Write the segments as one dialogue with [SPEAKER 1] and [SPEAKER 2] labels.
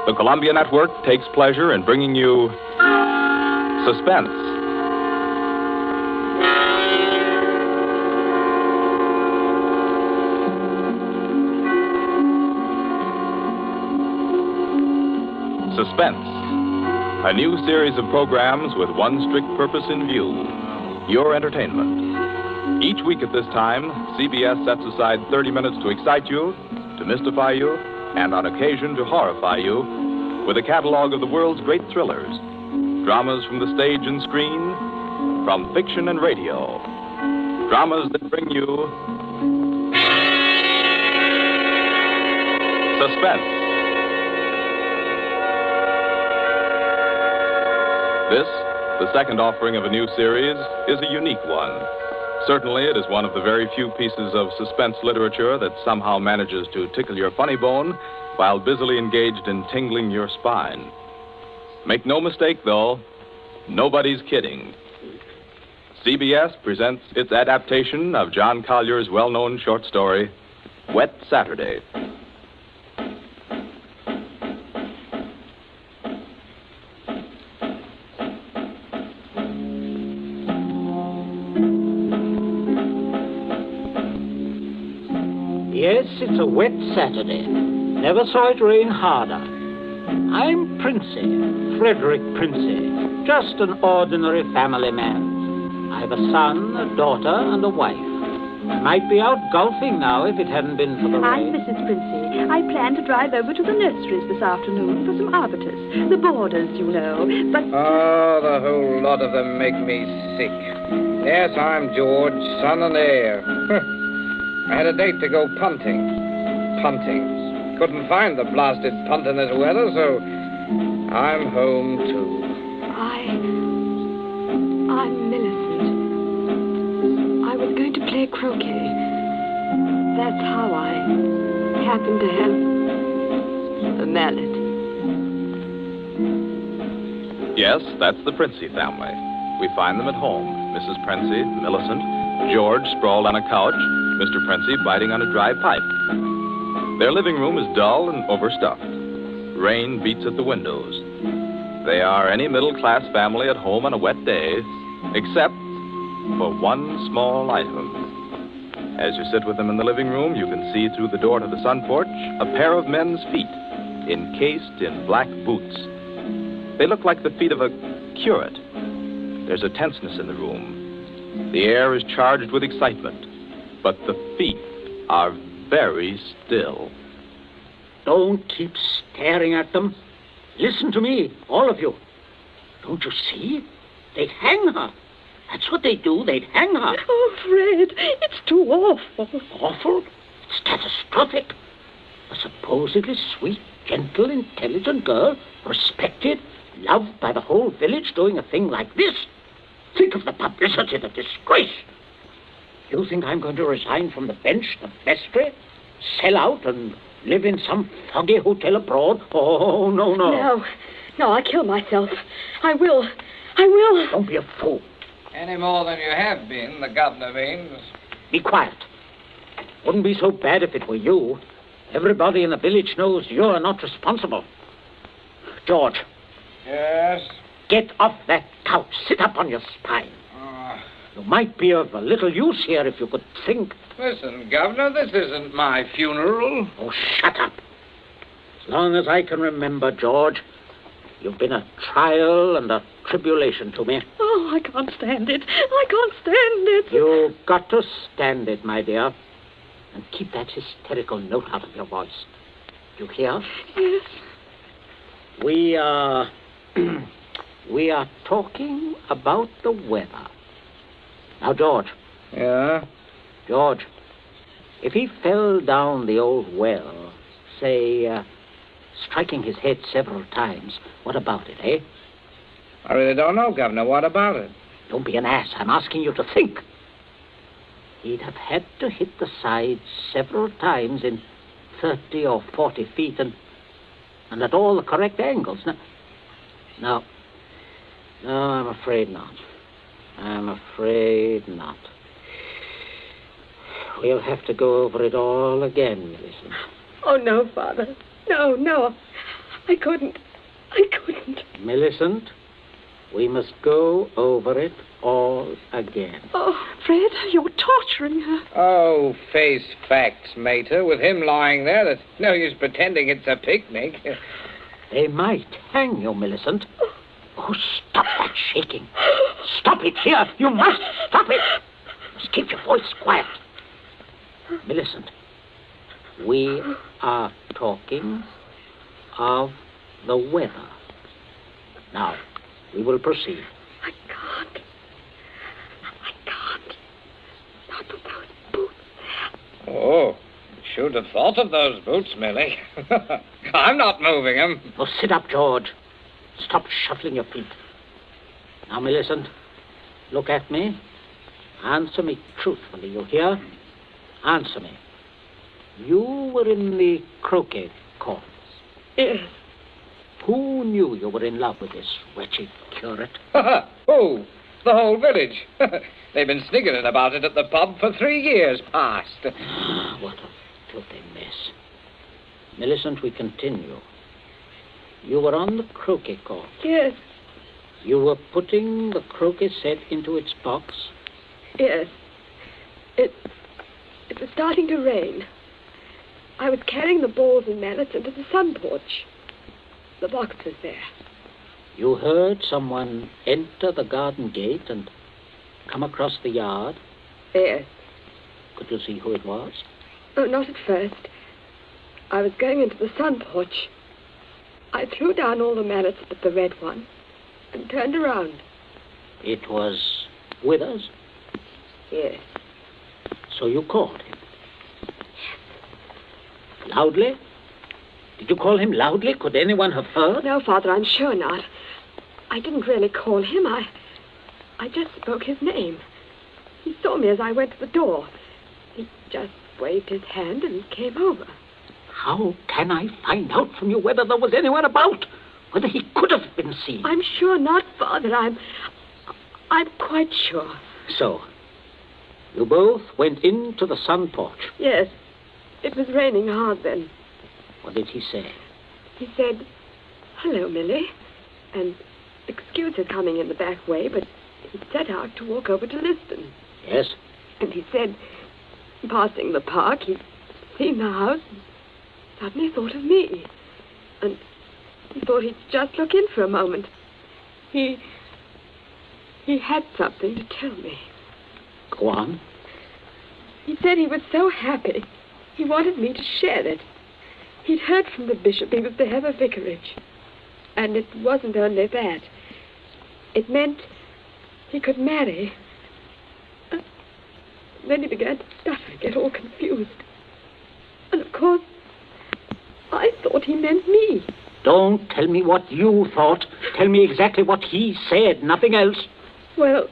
[SPEAKER 1] The Columbia Network takes pleasure in bringing you Suspense. Suspense, a new series of programs with one strict purpose in view, your entertainment. Each week at this time, CBS sets aside 30 minutes to excite you, to mystify you, and on occasion to horrify you with a catalog of the world's great thrillers, dramas from the stage and screen, from fiction and radio, dramas that bring you Suspense. This, the second offering of a new series, is a unique one. Certainly, it is one of the very few pieces of suspense literature that somehow manages to tickle your funny bone while busily engaged in tingling your spine. Make no mistake, though, nobody's kidding. CBS presents its adaptation of John Collier's well-known short story, Wet Saturday.
[SPEAKER 2] Yes, it's a wet Saturday. Never saw it rain harder. I'm Princey, Frederick Princey, just an ordinary family man. I have a son, a daughter, and a wife. I might be out golfing now if it hadn't been for the rain.
[SPEAKER 3] I'm Mrs. Princey. I plan to drive over to the nurseries this afternoon for some arbutus. The borders, you know, but...
[SPEAKER 4] Oh, the whole lot of them make me sick. Yes, I'm George, son and heir. I had a date to go punting. Couldn't find the blasted punt in this weather, so I'm home, too.
[SPEAKER 5] I'm Millicent. I was going to play croquet. That's how I happened to have a mallet.
[SPEAKER 1] Yes, that's the Princey family. We find them at home. Mrs. Princey, Millicent, George sprawled on a couch, Mr. Princey biting on a dry pipe. Their living room is dull and overstuffed. Rain beats at the windows. They are any middle-class family at home on a wet day, except for one small item. As you sit with them in the living room, you can see through the door to the sun porch a pair of men's feet, encased in black boots. They look like the feet of a curate. There's a tenseness in the room. The air is charged with excitement, but the feet are very still.
[SPEAKER 2] Don't keep staring at them. Listen to me, all of you. Don't you see? They'd hang her. That's what they do. They'd hang her.
[SPEAKER 3] Oh, Fred, it's too awful.
[SPEAKER 2] Awful? It's catastrophic. A supposedly sweet, gentle, intelligent girl, respected, loved by the whole village, doing a thing like this. Think of the publicity, the disgrace. You think I'm going to resign from the bench, the vestry, sell out and live in some foggy hotel abroad? Oh, no.
[SPEAKER 5] No, I'll kill myself. I will.
[SPEAKER 2] Don't be a fool.
[SPEAKER 4] Any more than you have been, the governor means.
[SPEAKER 2] Be quiet. Wouldn't be so bad if it were you. Everybody in the village knows you're not responsible. George.
[SPEAKER 4] Yes?
[SPEAKER 2] Get off that couch. Sit up on your spine. You might be of a little use here if you could think.
[SPEAKER 4] Listen, Governor, this isn't my funeral.
[SPEAKER 2] Oh, shut up. As long as I can remember, George, you've been a trial and a tribulation to me.
[SPEAKER 3] Oh, I can't stand it.
[SPEAKER 2] You've got to stand it, my dear. And keep that hysterical note out of your voice. You hear?
[SPEAKER 3] Yes.
[SPEAKER 2] We are talking about the weather. Now, George.
[SPEAKER 4] Yeah?
[SPEAKER 2] George, if he fell down the old well, say, striking his head several times, what about it, eh?
[SPEAKER 4] I really don't know, Governor. What about it?
[SPEAKER 2] Don't be an ass. I'm asking you to think. He'd have had to hit the sides several times in 30 or 40 feet and at all the correct angles. No, I'm afraid not. We'll have to go over it all again, Millicent.
[SPEAKER 5] Oh, no, Father. No. I couldn't.
[SPEAKER 2] Millicent, we must go over it all again.
[SPEAKER 3] Oh, Fred, you're torturing her.
[SPEAKER 4] Oh, face facts, Mater. With him lying there, there's no use pretending it's a picnic.
[SPEAKER 2] They might hang you, Millicent. Oh, stop that shaking. Stop it here. You must stop it. Just keep your voice quiet. Millicent, we are talking of the weather. Now, we will proceed.
[SPEAKER 5] I can't. Not with those boots there.
[SPEAKER 4] Oh, should have thought of those boots, Millie. I'm not moving them.
[SPEAKER 2] Oh, sit up, George. Stop shuffling your feet. Now, Millicent, look at me. Answer me truthfully, you hear? Answer me. You were in the croquet courts.
[SPEAKER 5] Yes.
[SPEAKER 2] Who knew you were in love with this wretched curate?
[SPEAKER 4] Oh, the whole village. They've been sniggering about it at the pub for 3 years past.
[SPEAKER 2] What a filthy mess. Millicent, we continue. You were on the croquet court.
[SPEAKER 5] Yes.
[SPEAKER 2] You were putting the croquet set into its box.
[SPEAKER 5] Yes. It was starting to rain. I was carrying the balls and mallets into the sun porch. The box was there.
[SPEAKER 2] You heard someone enter the garden gate and come across the yard.
[SPEAKER 5] Yes.
[SPEAKER 2] Could you see who it was?
[SPEAKER 5] Oh, not at first. I was going into the sun porch. I threw down all the mallets but the red one and turned around.
[SPEAKER 2] It was Withers?
[SPEAKER 5] Yes.
[SPEAKER 2] So you called him? Loudly? Did you call him loudly? Could anyone have heard?
[SPEAKER 5] No, Father, I'm sure not. I didn't really call him. I just spoke his name. He saw me as I went to the door. He just waved his hand and came over.
[SPEAKER 2] How can I find out from you whether there was anyone about? Whether he could have been seen?
[SPEAKER 5] I'm sure not, Father. I'm quite sure.
[SPEAKER 2] So, you both went into the sun porch.
[SPEAKER 5] Yes. It was raining hard then.
[SPEAKER 2] What did he say?
[SPEAKER 5] He said, "Hello, Millie," and excuse her coming in the back way, but he set out to walk over to Liston.
[SPEAKER 2] Yes?
[SPEAKER 5] And he said, passing the park, he'd seen the house and suddenly thought of me. And he thought he'd just look in for a moment. He had something to tell me.
[SPEAKER 2] Go on.
[SPEAKER 5] He said he was so happy. He wanted me to share it. He'd heard from the bishop he was to have a vicarage. And it wasn't only that. It meant he could marry. Then he began to stutter and get all confused. And of course, I thought he meant me.
[SPEAKER 2] Don't tell me what you thought. Tell me exactly what he said, nothing else.
[SPEAKER 5] Well,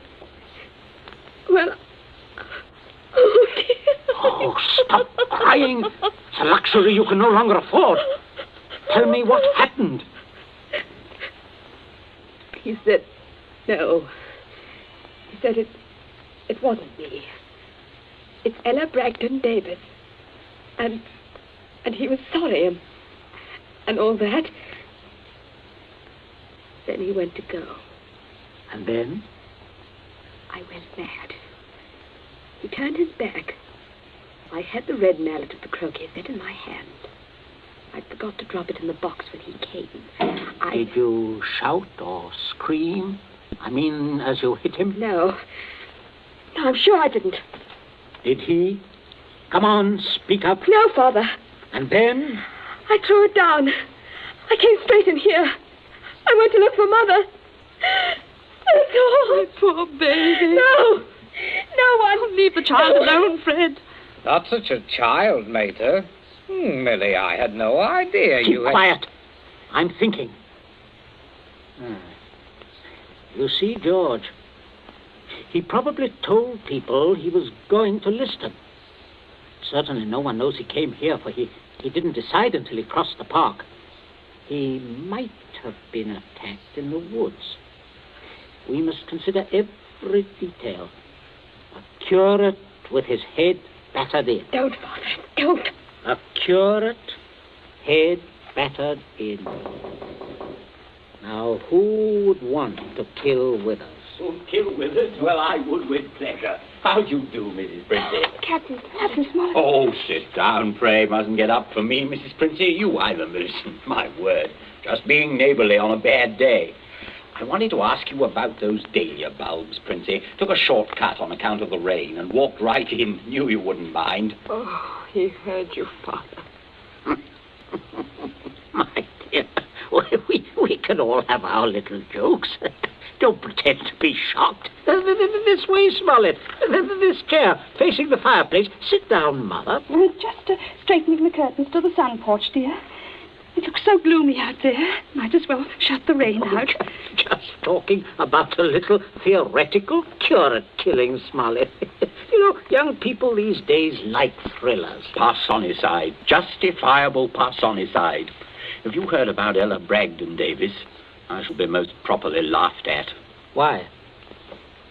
[SPEAKER 5] oh, dear.
[SPEAKER 2] Oh, stop crying. It's a luxury you can no longer afford. Tell me what happened.
[SPEAKER 5] He said, no. He said it wasn't me. It's Ella Bragdon Davis. And he was sorry and all that. Then he went to go.
[SPEAKER 2] And then?
[SPEAKER 5] I went mad. He turned his back. I had the red mallet of the croquet set in my hand. I forgot to drop it in the box when he came.
[SPEAKER 2] Did you shout or scream? I mean, as you hit him?
[SPEAKER 5] No, I'm sure I didn't.
[SPEAKER 2] Did he? Come on, speak up.
[SPEAKER 5] No, Father.
[SPEAKER 2] And then?
[SPEAKER 5] I threw it down. I came straight in here. I went to look for Mother. That's all.
[SPEAKER 3] My poor baby.
[SPEAKER 5] No one.
[SPEAKER 3] Leave the child alone, Fred.
[SPEAKER 4] Not such a child, Mater. Millie, I had no idea
[SPEAKER 2] Keep
[SPEAKER 4] you had...
[SPEAKER 2] quiet. I'm thinking. You see, George, he probably told people he was going to Liston. Certainly no one knows he came here, for he didn't decide until he crossed the park. He might have been attacked in the woods. We must consider every detail. A curate with his head battered in.
[SPEAKER 5] Don't, Father, don't.
[SPEAKER 2] A curate, head clattered in. Now, who would want to kill Withers?
[SPEAKER 6] Oh, kill Withers? Well, I would with pleasure. How do you do, Mrs. Princey?
[SPEAKER 3] Captain Smollett.
[SPEAKER 6] Oh, sit down, pray. Mustn't get up for me, Mrs. Princey. You either, Millicent. My word. Just being neighbourly on a bad day. I wanted to ask you about those dahlia bulbs, Princey. Took a shortcut on account of the rain and walked right in. Knew you wouldn't mind.
[SPEAKER 5] Oh, he heard you, Father.
[SPEAKER 2] My dear, we can all have our little jokes. Don't pretend to be shocked. This way, Smollett. This chair, facing the fireplace. Sit down, Mother.
[SPEAKER 3] Just straightening the curtains to the sun porch, dear. It looks so gloomy out there. Might as well shut the rain out.
[SPEAKER 2] Just talking about a little theoretical cure at killing, Smollett. You know, young people these days like thrillers.
[SPEAKER 6] Parsonicide. Justifiable parsonicide. Have you heard about Ella Bragdon, Davis? I shall be most properly laughed at.
[SPEAKER 2] Why?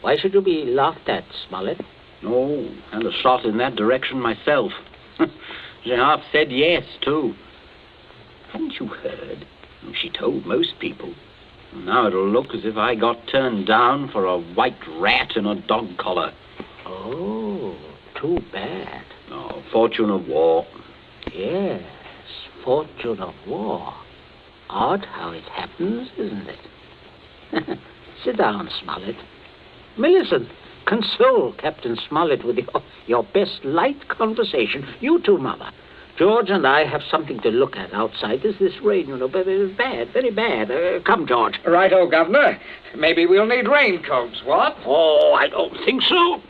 [SPEAKER 2] Why should you be laughed at, Smollett?
[SPEAKER 6] No, and a shot in that direction myself. She half said yes, too. Hadn't you heard? She told most people. Now it'll look as if I got turned down for a white rat in a dog collar.
[SPEAKER 2] Oh, too bad.
[SPEAKER 6] Oh, fortune of war.
[SPEAKER 2] Yes, fortune of war. Odd how it happens, isn't it? Sit down, Smollett. Millicent, console Captain Smollett with your best light conversation. You too, Mother. George and I have something to look at outside. There's this rain, you know, very bad, very bad. Come, George.
[SPEAKER 4] Righto, Governor. Maybe we'll need raincoats, what?
[SPEAKER 2] Oh, I don't think so.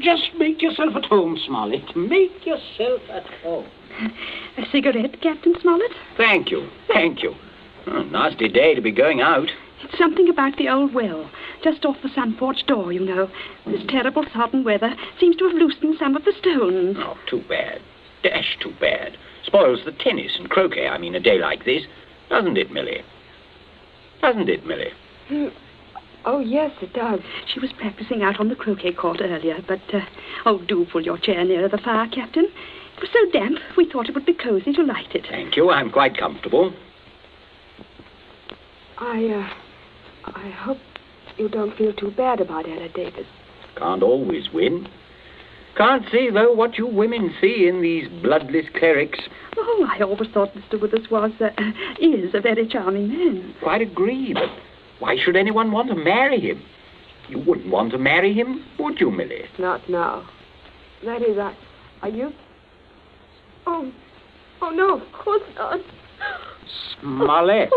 [SPEAKER 2] Just make yourself at home, Smollett. Make yourself at home.
[SPEAKER 3] A cigarette, Captain Smollett?
[SPEAKER 6] Thank you, thank you. Oh, nasty day to be going out.
[SPEAKER 3] It's something about the old well, just off the sun porch door, you know. This terrible sodden weather seems to have loosened some of the stones.
[SPEAKER 6] Oh, too bad. Dash too bad. Spoils the tennis and croquet, I mean, a day like this. Doesn't it, Millie? Doesn't it, Millie?
[SPEAKER 5] Oh, yes, it does.
[SPEAKER 3] She was practicing out on the croquet court earlier, but, do pull your chair nearer the fire, Captain. It was so damp, we thought it would be cozy to light it.
[SPEAKER 6] Thank you, I'm quite comfortable.
[SPEAKER 5] I hope you don't feel too bad about Ella Davis.
[SPEAKER 6] Can't always win. Can't see, though, what you women see in these bloodless clerics.
[SPEAKER 3] Oh, I always thought Mr. Withers is a very charming man.
[SPEAKER 6] Quite agree, but why should anyone want to marry him? You wouldn't want to marry him, would you, Millie?
[SPEAKER 5] Not now. That is, are you? Oh, no, of course not.
[SPEAKER 2] Smollett.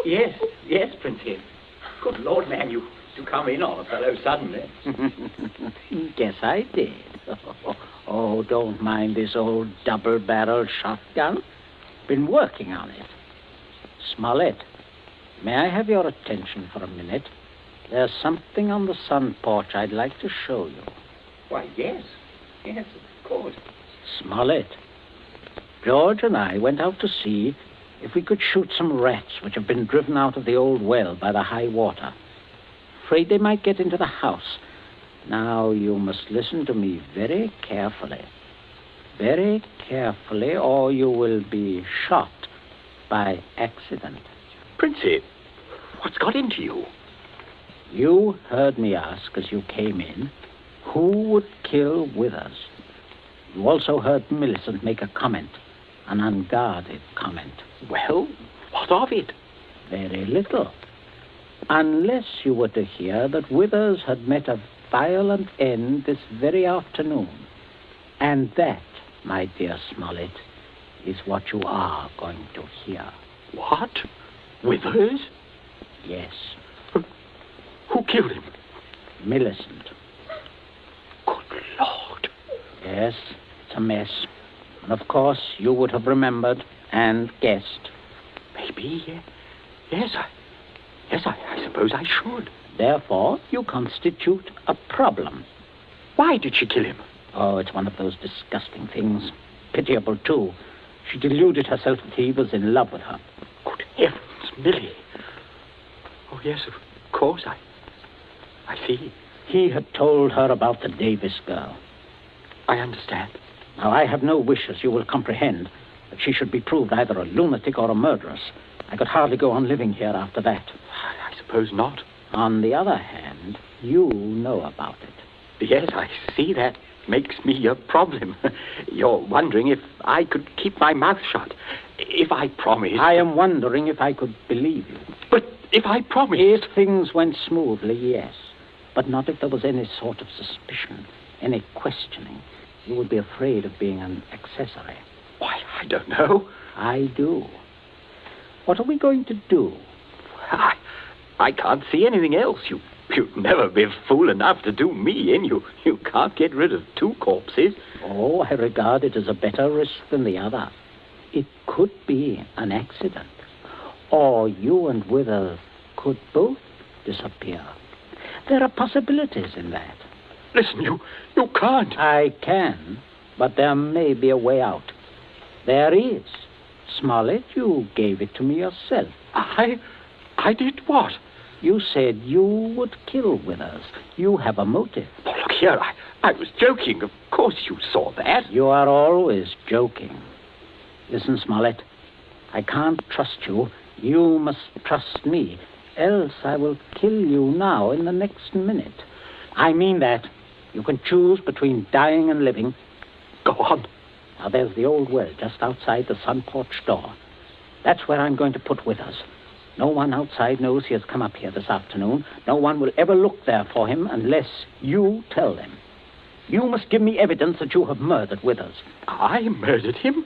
[SPEAKER 6] Yes, Princess. Good Lord, man, you come in on a fellow suddenly.
[SPEAKER 2] Guess I did. Oh, don't mind this old double-barrel shotgun. Been working on it. Smollett, may I have your attention for a minute? There's something on the sun porch I'd like to show you.
[SPEAKER 6] Why, yes, of course.
[SPEAKER 2] Smollett, George and I went out to see if we could shoot some rats which have been driven out of the old well by the high water. Afraid they might get into the house. Now, you must listen to me very carefully. Very carefully, or you will be shot by accident.
[SPEAKER 6] Princey, what's got into you?
[SPEAKER 2] You heard me ask as you came in, who would kill Withers? You also heard Millicent make a comment, an unguarded comment.
[SPEAKER 6] Well, what of it?
[SPEAKER 2] Very little. Unless you were to hear that Withers had met a violent end this very afternoon. And that, my dear Smollett, is what you are going to hear.
[SPEAKER 6] What? Withers?
[SPEAKER 2] Yes.
[SPEAKER 6] Who killed him?
[SPEAKER 2] Millicent.
[SPEAKER 6] Good Lord.
[SPEAKER 2] Yes, it's a mess. And of course, you would have remembered and guessed.
[SPEAKER 6] Maybe, yes, I suppose I should.
[SPEAKER 2] Therefore, you constitute a problem.
[SPEAKER 6] Why did she kill him?
[SPEAKER 2] Oh, it's one of those disgusting things. Pitiable, too. She deluded herself that he was in love with her.
[SPEAKER 6] Good heavens, Millie. Oh, yes, of course, I see.
[SPEAKER 2] He had told her about the Davis girl.
[SPEAKER 6] I understand.
[SPEAKER 2] Now, I have no wish, as you will comprehend, that she should be proved either a lunatic or a murderess. I could hardly go on living here after that.
[SPEAKER 6] I suppose not.
[SPEAKER 2] On the other hand, you know about it.
[SPEAKER 6] Yes, I see that makes me a problem. You're wondering if I could keep my mouth shut. If I promised...
[SPEAKER 2] I am wondering if I could believe you.
[SPEAKER 6] But if I promised...
[SPEAKER 2] If things went smoothly, yes. But not if there was any sort of suspicion, any questioning. You would be afraid of being an accessory.
[SPEAKER 6] Why, I don't know.
[SPEAKER 2] I do. What are we going to do?
[SPEAKER 6] I can't see anything else. You'd never be fool enough to do me in. You can't get rid of two corpses.
[SPEAKER 2] Oh, I regard it as a better risk than the other. It could be an accident. Or you and Withers could both disappear. There are possibilities in that.
[SPEAKER 6] Listen, you can't.
[SPEAKER 2] I can, but there may be a way out. There is. Smollett, you gave it to me yourself.
[SPEAKER 6] I did what?
[SPEAKER 2] You said you would kill Withers. You have a motive.
[SPEAKER 6] Oh, look here, I was joking. Of course you saw that.
[SPEAKER 2] You are always joking. Listen, Smollett, I can't trust you. You must trust me, else I will kill you now in the next minute. I mean that. You can choose between dying and living.
[SPEAKER 6] Go on.
[SPEAKER 2] Now, there's the old well just outside the sun porch door. That's where I'm going to put Withers. No one outside knows he has come up here this afternoon. No one will ever look there for him unless you tell them. You must give me evidence that you have murdered Withers.
[SPEAKER 6] I murdered him?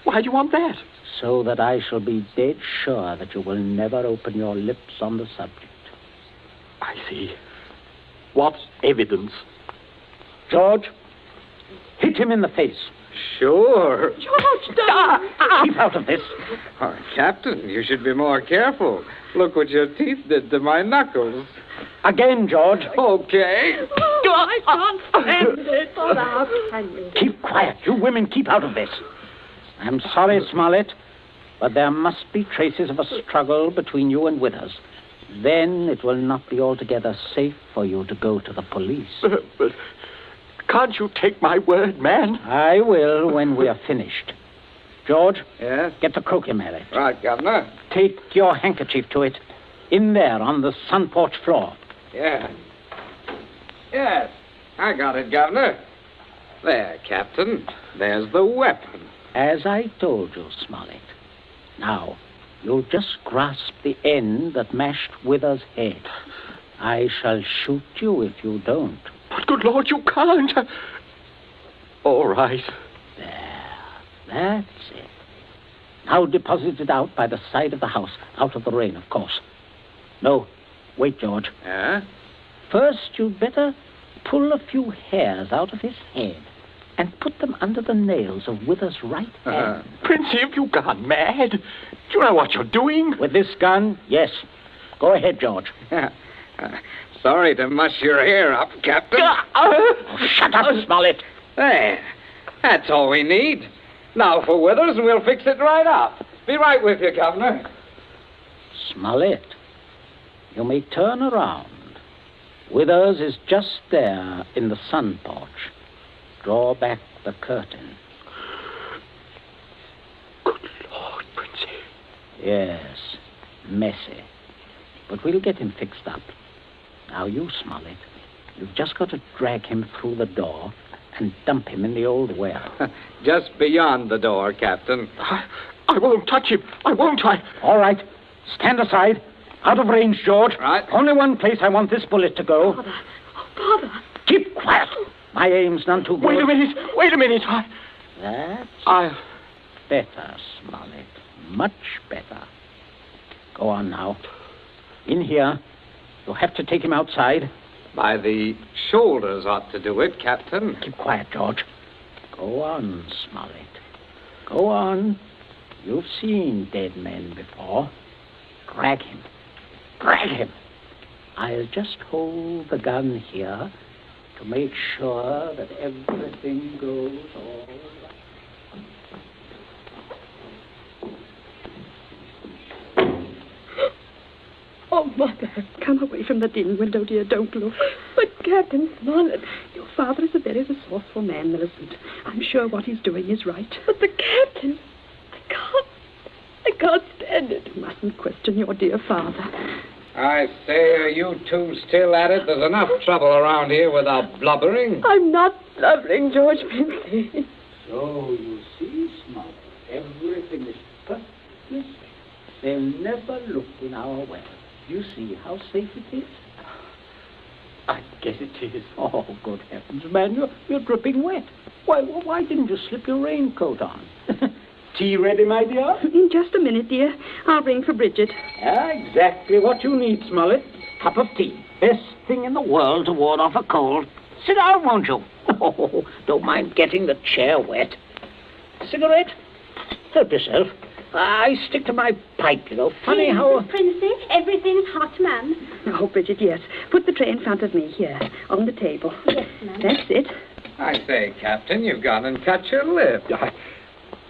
[SPEAKER 6] Why do you want that?
[SPEAKER 2] So that I shall be dead sure that you will never open your lips on the subject.
[SPEAKER 6] I see. What evidence?
[SPEAKER 2] George, hit him in the face.
[SPEAKER 4] Sure.
[SPEAKER 5] George, don't!
[SPEAKER 2] Keep out of this.
[SPEAKER 4] Oh, Captain, you should be more careful. Look what your teeth did to my knuckles.
[SPEAKER 2] Again, George.
[SPEAKER 4] Okay.
[SPEAKER 5] Oh, I can't stand it. Oh, how can you?
[SPEAKER 2] Keep quiet. You women keep out of this. I'm sorry, Smollett, but there must be traces of a struggle between you and Withers. Then it will not be altogether safe for you to go to the police.
[SPEAKER 6] But can't you take my word, man?
[SPEAKER 2] I will when we are finished. George?
[SPEAKER 4] Yes?
[SPEAKER 2] Get the croquet mallet.
[SPEAKER 4] Right, Governor.
[SPEAKER 2] Take your handkerchief to it. In there on the sun porch floor.
[SPEAKER 4] Yeah. Yes, I got it, Governor. There, Captain. There's the weapon.
[SPEAKER 2] As I told you, Smollett. Now, you'll just grasp the end that mashed Withers' head. I shall shoot you if you don't.
[SPEAKER 6] But good Lord, you can't. All right.
[SPEAKER 2] There. That's it. Now deposit it out by the side of the house. Out of the rain, of course. No. Wait, George.
[SPEAKER 4] Yeah?
[SPEAKER 2] First, you'd better pull a few hairs out of his head and put them under the nails of Withers' right hand.
[SPEAKER 6] Princey, have you gone mad? Do you know what you're doing?
[SPEAKER 2] With this gun, yes. Go ahead, George.
[SPEAKER 4] Sorry to muss your hair up, Captain.
[SPEAKER 2] Oh, shut up, Smollett.
[SPEAKER 4] There. That's all we need. Now for Withers, and we'll fix it right up. Be right with you, Governor.
[SPEAKER 2] Smollett, you may turn around. Withers is just there in the sun porch. Draw back the curtain.
[SPEAKER 6] Good Lord, Princey.
[SPEAKER 2] Yes, messy. But we'll get him fixed up. Now you, Smollett, you've just got to drag him through the door and dump him in the old well.
[SPEAKER 4] Just beyond the door, Captain.
[SPEAKER 6] I won't touch him. I won't.
[SPEAKER 2] All right. Stand aside. Out of range, George.
[SPEAKER 4] Right.
[SPEAKER 2] Only one place I want this bullet to go.
[SPEAKER 5] Father. Oh, Father.
[SPEAKER 2] Keep quiet. My aim's none too good.
[SPEAKER 6] Wait a minute.
[SPEAKER 2] That's better, Smollett. Much better. Go on now. In here. You'll have to take him outside.
[SPEAKER 4] By the shoulders ought to do it, Captain.
[SPEAKER 2] Keep quiet, George. Go on, Smollett. Go on. You've seen dead men before. Drag him. Drag him. I'll just hold the gun here to make sure that everything goes all right.
[SPEAKER 3] Oh, Mother, come away from the dim window, dear. Don't look. But, Captain Smollett, your father is a very resourceful man, Millicent. I'm sure what he's doing is right.
[SPEAKER 5] But the captain... can't stand it.
[SPEAKER 3] You mustn't question your dear father.
[SPEAKER 4] I say, are you two still at it? There's enough trouble around here without blubbering.
[SPEAKER 5] I'm not blubbering, George Princey.
[SPEAKER 2] So, you see, Smart, everything is perfectly safe. They'll never look in our well. You see how safe it is? I guess it is. Oh, good heavens, man, you're dripping wet. Why didn't you slip your raincoat on? Tea ready, my dear?
[SPEAKER 3] In just a minute, dear. I'll ring for Bridget.
[SPEAKER 2] Exactly what you need, Smollett. Cup of tea. Best thing in the world to ward off a cold. Sit down, won't you? Oh, don't mind getting the chair wet. Cigarette? Help yourself. I stick to my pipe, you know. Funny how...
[SPEAKER 7] Princey, everything's hot, ma'am.
[SPEAKER 3] Oh, Bridget, yes. Put the tray in front of me here, on the table.
[SPEAKER 7] Yes, ma'am.
[SPEAKER 3] That's it.
[SPEAKER 4] I say, Captain, you've gone and cut your lip.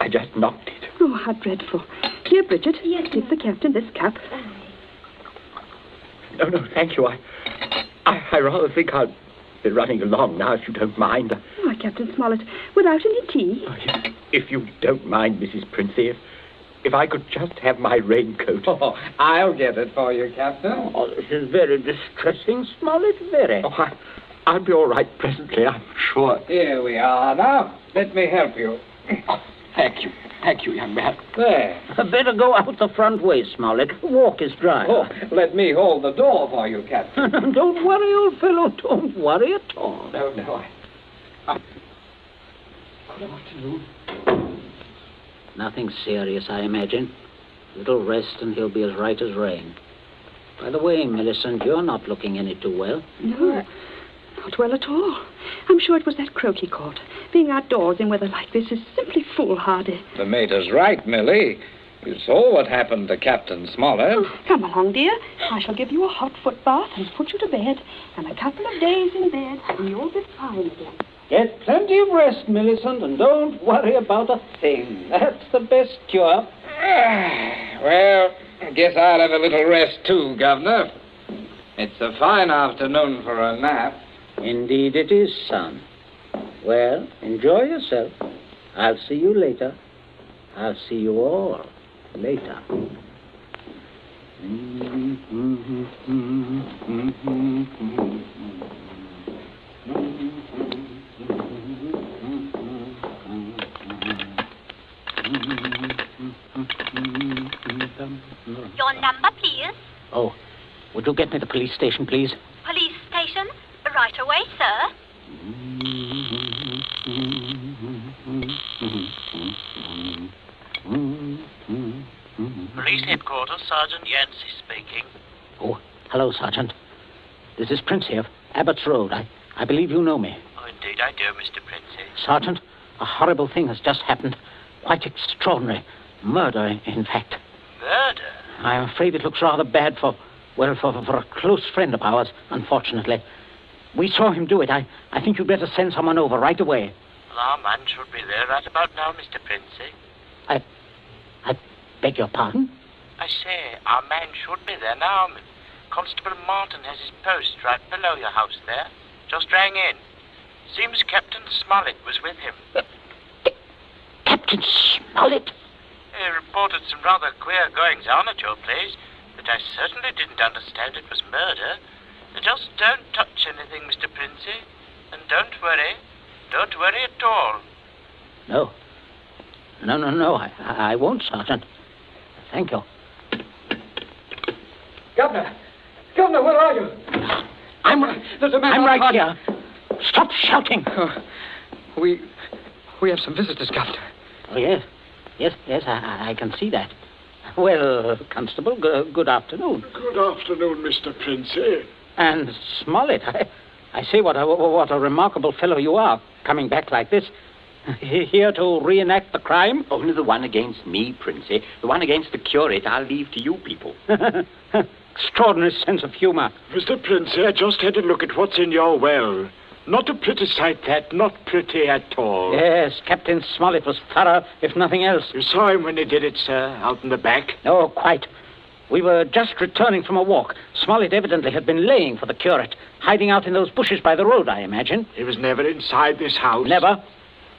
[SPEAKER 2] I just knocked it.
[SPEAKER 3] Oh, how dreadful. Here, Bridget,
[SPEAKER 7] Yes,
[SPEAKER 3] give the captain this cup.
[SPEAKER 2] No, thank you. I rather think I'll be running along now, if you don't mind.
[SPEAKER 3] Why, Captain Smollett, without any tea?
[SPEAKER 2] If you don't mind, Mrs. Princey, if I could just have my raincoat.
[SPEAKER 4] Oh, I'll get it for you, Captain.
[SPEAKER 2] Oh, this is very distressing, Smollett, very. Oh, I'll be all right presently, I'm sure.
[SPEAKER 4] Here we are now. Let me help you.
[SPEAKER 2] Oh, thank you, young man.
[SPEAKER 4] There.
[SPEAKER 2] Better go out the front way, Smollett. The walk is dry.
[SPEAKER 4] Oh, let me hold the door for you, Captain.
[SPEAKER 2] Don't worry, old fellow. Don't worry at all.
[SPEAKER 4] No.
[SPEAKER 2] Good afternoon. Nothing serious, I imagine. Little rest and he'll be as right as rain. By the way, Millicent, you're not looking any too well.
[SPEAKER 3] No, not well at all. I'm sure it was that croquet court. Being outdoors in weather like this is simply foolhardy.
[SPEAKER 4] The mater's right, Millie. You saw what happened to Captain Smollett.
[SPEAKER 3] Oh, come along, dear. I shall give you a hot foot bath and put you to bed. And a couple of days in bed, and you'll be fine again.
[SPEAKER 2] Get plenty of rest, Millicent, and don't worry about a thing. That's the best cure.
[SPEAKER 4] Well, I guess I'll have a little rest too, Governor. It's a fine afternoon for a nap.
[SPEAKER 2] Indeed it is, son. Well, enjoy yourself. I'll see you later. I'll see you all later.
[SPEAKER 7] Your number, please.
[SPEAKER 2] Oh, would you get me the police station, please?
[SPEAKER 7] Police station? Right away, sir.
[SPEAKER 8] Police headquarters, Sergeant Yancey speaking.
[SPEAKER 2] Oh, hello, Sergeant. This is Princey of Abbott's Road. I believe you know me.
[SPEAKER 8] Oh, indeed I do, Mr. Princey.
[SPEAKER 2] Sergeant, a horrible thing has just happened. Quite extraordinary. Murder, in fact.
[SPEAKER 8] Murder?
[SPEAKER 2] I'm afraid it looks rather bad for a close friend of ours, unfortunately. We saw him do it. I think you'd better send someone over right away.
[SPEAKER 8] Well, our man should be there right about now, Mr. Princey.
[SPEAKER 2] I beg your pardon?
[SPEAKER 8] I say, our man should be there now. Constable Martin has his post right below your house there. Just rang in. Seems Captain Smollett was with him.
[SPEAKER 2] Captain Smollett?
[SPEAKER 8] He reported some rather queer goings-on at your place, but I certainly didn't understand it was murder. Just don't touch anything, Mr. Princey. And don't worry. Don't worry at all.
[SPEAKER 2] No. I won't, Sergeant. Thank you.
[SPEAKER 4] Governor, where are you? There's a man
[SPEAKER 2] I'm right
[SPEAKER 4] outside.
[SPEAKER 2] here. Stop shouting.
[SPEAKER 4] We have some visitors, Governor.
[SPEAKER 2] Oh, yes. Yes, I can see that. Well, Constable, good afternoon.
[SPEAKER 9] Good afternoon, Mr. Princey.
[SPEAKER 2] And Smollett, I say what a remarkable fellow you are, coming back like this. Here to reenact the crime?
[SPEAKER 6] Only the one against me, Princey. The one against the curate I'll leave to you people.
[SPEAKER 2] Extraordinary sense of humor.
[SPEAKER 9] Mr. Princey, I just had a look at what's in your well. Not a pretty sight, that. Not pretty at all.
[SPEAKER 2] Yes, Captain Smollett was thorough, if nothing else.
[SPEAKER 9] You saw him when he did it, sir, out in the back?
[SPEAKER 2] Oh, quite. We were just returning from a walk. Smollett evidently had been laying for the curate, hiding out in those bushes by the road, I imagine.
[SPEAKER 9] He was never inside this house?
[SPEAKER 2] Never.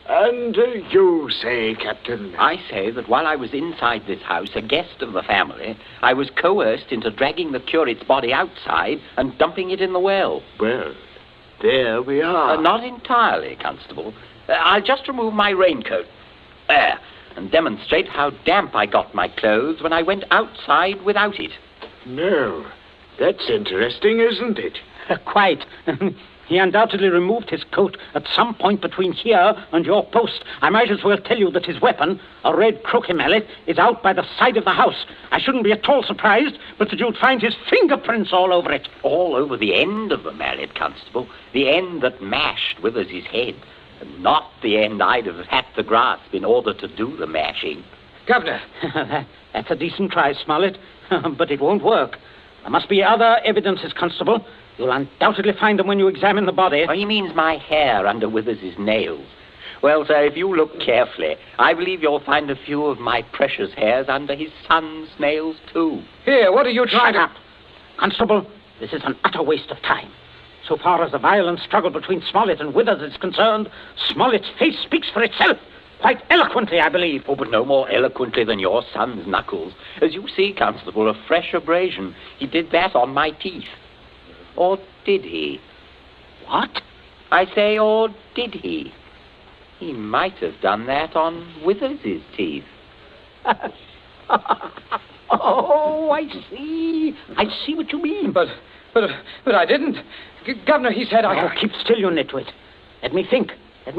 [SPEAKER 9] And you say, Captain?
[SPEAKER 6] I say that while I was inside this house, a guest of the family, I was coerced into dragging the curate's body outside and dumping it in the well.
[SPEAKER 9] Well, there we are.
[SPEAKER 6] Not entirely, Constable. I'll just remove my raincoat. There. And demonstrate how damp I got my clothes when I went outside without it.
[SPEAKER 9] No. That's interesting, isn't it?
[SPEAKER 2] Quite. He undoubtedly removed his coat at some point between here and your post. I might as well tell you that his weapon, a red croquet mallet, is out by the side of the house. I shouldn't be at all surprised, but that you'd find his fingerprints all over it.
[SPEAKER 6] All over the end of the mallet, Constable. The end that mashed Withers' head. And not the end I'd have had to grasp in order to do the mashing.
[SPEAKER 4] Governor.
[SPEAKER 2] That's a decent try, Smollett, but it won't work. There must be other evidences, Constable. You'll undoubtedly find them when you examine the body.
[SPEAKER 6] Oh, he means my hair under Withers' nails. Well, sir, if you look carefully, I believe you'll find a few of my precious hairs under his son's nails, too.
[SPEAKER 4] Here, what are you trying
[SPEAKER 2] Shut up. Constable, this is an utter waste of time. So far as the violent struggle between Smollett and Withers is concerned, Smollett's face speaks for itself. Quite eloquently, I believe.
[SPEAKER 6] Oh, but no more eloquently than your son's knuckles. As you see, Constable, a fresh abrasion. He did that on my teeth. Or did he?
[SPEAKER 2] What?
[SPEAKER 6] I say, or did he? He might have done that on Withers' teeth.
[SPEAKER 2] Oh, I see. I see what you mean.
[SPEAKER 4] But I didn't. Governor, he said I...
[SPEAKER 2] Oh, keep still, you nitwit. Let me think.
[SPEAKER 6] As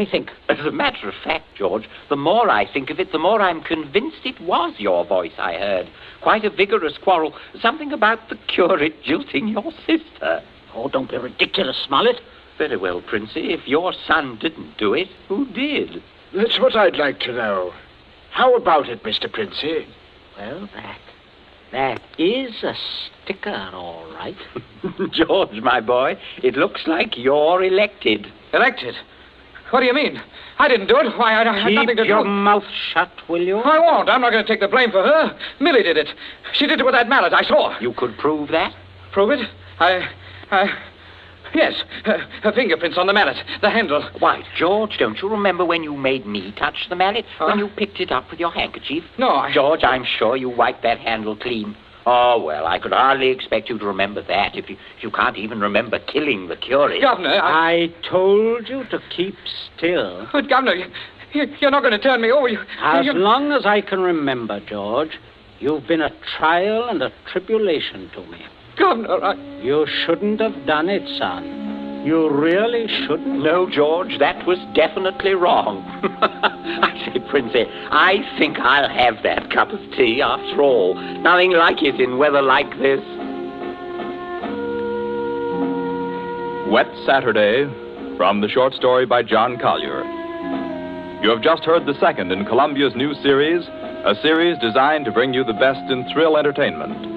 [SPEAKER 6] a matter of fact, George, the more I think of it, the more I'm convinced it was your voice I heard. Quite a vigorous quarrel. Something about the curate jilting your sister.
[SPEAKER 2] Oh, don't be ridiculous, Smollett.
[SPEAKER 6] Very well, Princey. If your son didn't do it, who did?
[SPEAKER 9] That's what I'd like to know. How about it, Mr. Princey?
[SPEAKER 2] Well, that is a sticker, all right.
[SPEAKER 6] George, my boy, it looks like you're elected.
[SPEAKER 4] Elected? What do you mean? I didn't do it. Why, I had nothing to do.
[SPEAKER 2] Keep your mouth shut, will you?
[SPEAKER 4] I won't. I'm not going to take the blame for her. Millie did it. She did it with that mallet. I saw her.
[SPEAKER 6] You could prove that?
[SPEAKER 4] Prove it? Yes. Her fingerprints on the mallet. The handle.
[SPEAKER 6] Why, George, don't you remember when you made me touch the mallet? When you picked it up with your handkerchief?
[SPEAKER 4] No,
[SPEAKER 6] George, I'm sure you wiped that handle clean. Oh, well, I could hardly expect you to remember that if you can't even remember killing the curate.
[SPEAKER 4] Governor,
[SPEAKER 2] I told you to keep still.
[SPEAKER 4] But, Governor, you're not going to turn me over.
[SPEAKER 2] As long as I can remember, George, you've been a trial and a tribulation to me.
[SPEAKER 4] Governor,
[SPEAKER 2] You shouldn't have done it, son. You really shouldn't.
[SPEAKER 6] No, George, that was definitely wrong. I say, Princey, I think I'll have that cup of tea after all. Nothing like it in weather like this.
[SPEAKER 1] Wet Saturday, from the short story by John Collier. You have just heard the second in Columbia's new series, a series designed to bring you the best in thrill entertainment.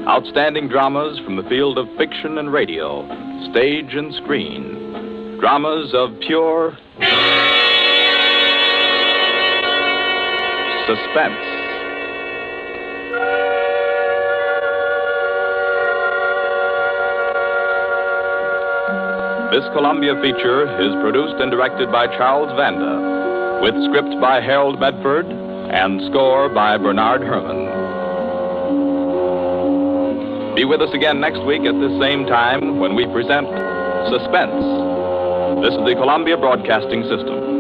[SPEAKER 1] Outstanding dramas from the field of fiction and radio, stage and screen. Dramas of pure suspense. This Columbia feature is produced and directed by Charles Vanda, with script by Harold Medford and score by Bernard Herrmann. Be with us again next week at this same time when we present Suspense. This is the Columbia Broadcasting System.